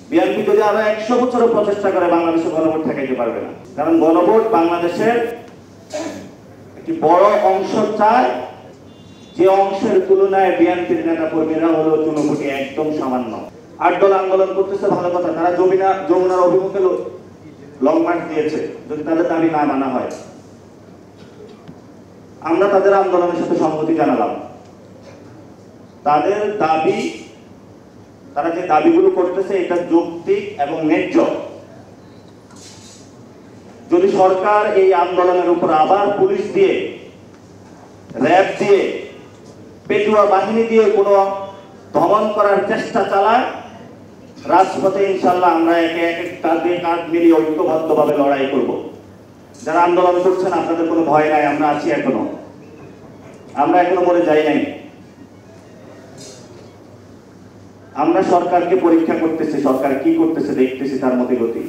BNP যদি আরো 100 বছরও প্রচেষ্টা করে বাংলাদেশে গণভোট ঠেকাইতে পারবে না। কারণ গণভোট বাংলাদেশের একটি বড় অংশ চায়, যে অংশের তুলনায় বিএনপির নেতা কর্মীরা হলো চুনোপুটি একদম সামান্য। 8 দল আন্দোলন করতেছে, ভালো কথা, তারা যমুনার অভিমুখে লং মার্চ দিয়েছে। যদি তাদের দাবি না মানা হয়, আমরা তাদের আন্দোলনের সাথে সম্মতি জানালাম। তাদের দাবি, তারা যে দাবিগুলো করতেছে এটা যৌক্তিক এবং ন্যায্য। যদি সরকার এই আন্দোলনের উপর আবার পুলিশ দিয়ে, র্যাব দিয়ে, পেটুয়া বাহিনী দিয়ে কোনো দমন করার চেষ্টা চালায়, রাজপথে ইনশাল্লাহ আমরা একে একে কাঁধে কাঁধ মিলিয়ে ঐক্যবদ্ধভাবে লড়াই করব। যারা আন্দোলন করছেন আপনাদের কোনো ভয় নাই, আমরা আছি এখনো, আমরা এখনো মরে যাই নাই। আমরা সরকারকে পরীক্ষা করতেছি, সরকার কি করতেছে দেখতেছি, তার মধ্যে গতি।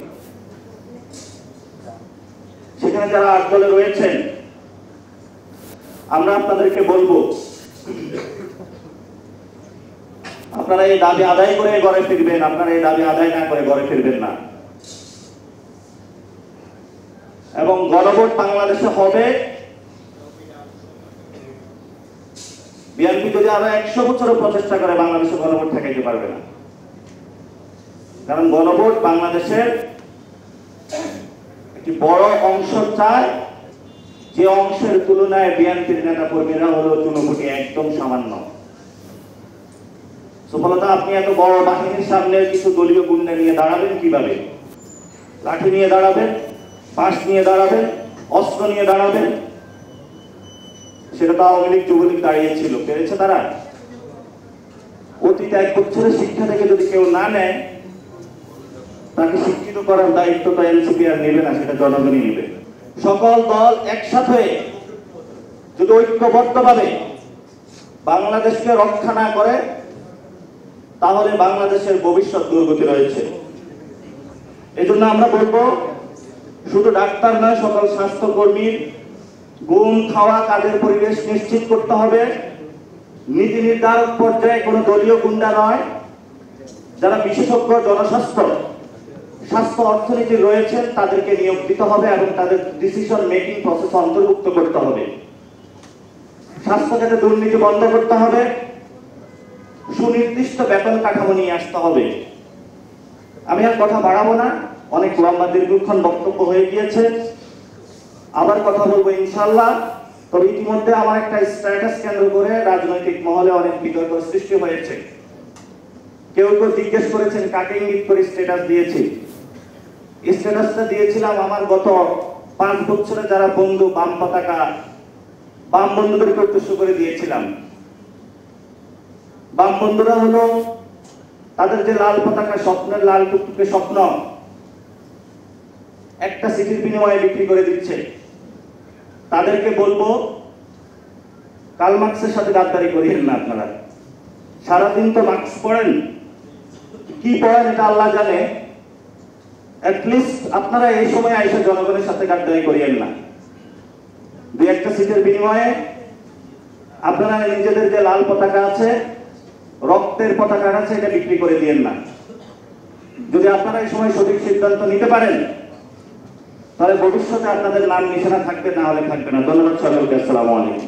সেখানে যারা 8 দলে রয়েছেন, আমরা আপনাদেরকে বলবো, আপনারা এই দাবি আদায় করে ঘরে ফিরবেন, আপনারা এই দাবি আদায় না করে ঘরে ফিরবেন না। এবং গণভোট বাংলাদেশে হবে। বিএনপি যদি আরো 100 বছরও প্রচেষ্টা করে বাংলাদেশে গণভোট ঠেকাইতে পারবে না। কারণ গণভোট বাংলাদেশের একটি বড় অংশ চায়, যে অংশের তুলনায় বিএনপির নেতা কর্মীরা হলো চুনোপুটি একদম সামান্য। সুফলতা, আপনি এত বড় বাহিনীর সামনে কিছু দলীয় গুন্ডা নিয়ে দাঁড়াবেন কিভাবে? লাঠি নিয়ে দাঁড়াবেন, পাশ নিয়ে দাঁড়াবেন, অস্ত্র নিয়ে দাঁড়াবেন। সেটা তো আওয়ামী লীগ যুবলীগ দাঁড়িয়েছিল, পেরেছে তারা? অতীত 1 বছরের শিক্ষা থেকে যদি কেউ না নেয়, তাকে শিক্ষিত করার দায়িত্ব তো এনসিপি আর নেবে না, সেটা জনগণই নেবে। সকল দল একসাথে যদি ঐক্যবদ্ধভাবে বাংলাদেশকে রক্ষা না করে, তাহলে বাংলাদেশের ভবিষ্যৎ দুর্গতি রয়েছে। এই জন্য আমরা বলবো, শুধু ডাক্তার নয়, সকল স্বাস্থ্যকর্মীর গুম খাওয়া কাজের পরিবেশ নিশ্চিত করতে হবে। নীতি নির্ধারক পর্যায়ে কোনো দলীয় গুন্ডা নয়, যারা বিশেষজ্ঞ জনস্বাস্থ্য, স্বাস্থ্য অর্থনীতি রয়েছেন তাদেরকে নিয়োগ দিতে হবে এবং তাদের ডিসিশন মেকিং প্রসেস অন্তর্ভুক্ত করতে হবে। স্বাস্থ্য খাতে দুর্নীতি বন্ধ করতে হবে, সুনির্দিষ্ট বেতন কাঠামো নিয়ে আসতে হবে। আমি আর কথা বাড়াবো না, অনেক লম্বা দীর্ঘক্ষণ বক্তব্য হয়ে গিয়েছে। আবার কথা বলবো ইনশাল্লাহ। তবে ইতিমধ্যে আমার একটা স্ট্যাটাস কেন্দ্র করে রাজনৈতিক মহলে অনেক বিতর্ক সৃষ্টি হয়েছে। কেউ কেউ জিজ্ঞেস করেছেন কাকে ইঙ্গিত করে স্ট্যাটাস দিয়েছি। স্ট্যাটাসটা দিয়েছিলাম আমার গত 5 বছরে যারা বন্ধু, বাম পতাকা, বাম বন্ধুদেরকে উদ্দেশ্য করে দিয়েছিলাম। বাম বন্ধুরা হলো তাদের যে লাল পতাকা, স্বপ্নের লাল টুকটুকে স্বপ্ন, একটা সিটির বিনিময়ে বিক্রি করে দিচ্ছে। তাদেরকে বলবো, কার্ল মার্কসের সাথে গাদ্দারি করিয়েন না। আপনারা সারাদিন তো মার্কস পড়েন, কি পড়েন এটা আল্লাহ জানে। অ্যাটলিস্ট আপনারা এই সময় আইসা জনগণের সাথে গাদ্দারি করিয়েন না। 2-1টা সিটের বিনিময়ে আপনারা নিজেদের যে লাল পতাকা আছে, রক্তের পতাকা আছে, এটা বিক্রি করে দিয়েন না। যদি আপনারা এই সময় সঠিক সিদ্ধান্ত নিতে পারেন, তাহলে ভবিষ্যতে আপনাদের নাম নিশানা থাকবে, না হলে থাকবে না। ধন্যবাদ সকলকে। আসসালামু আলাইকুম।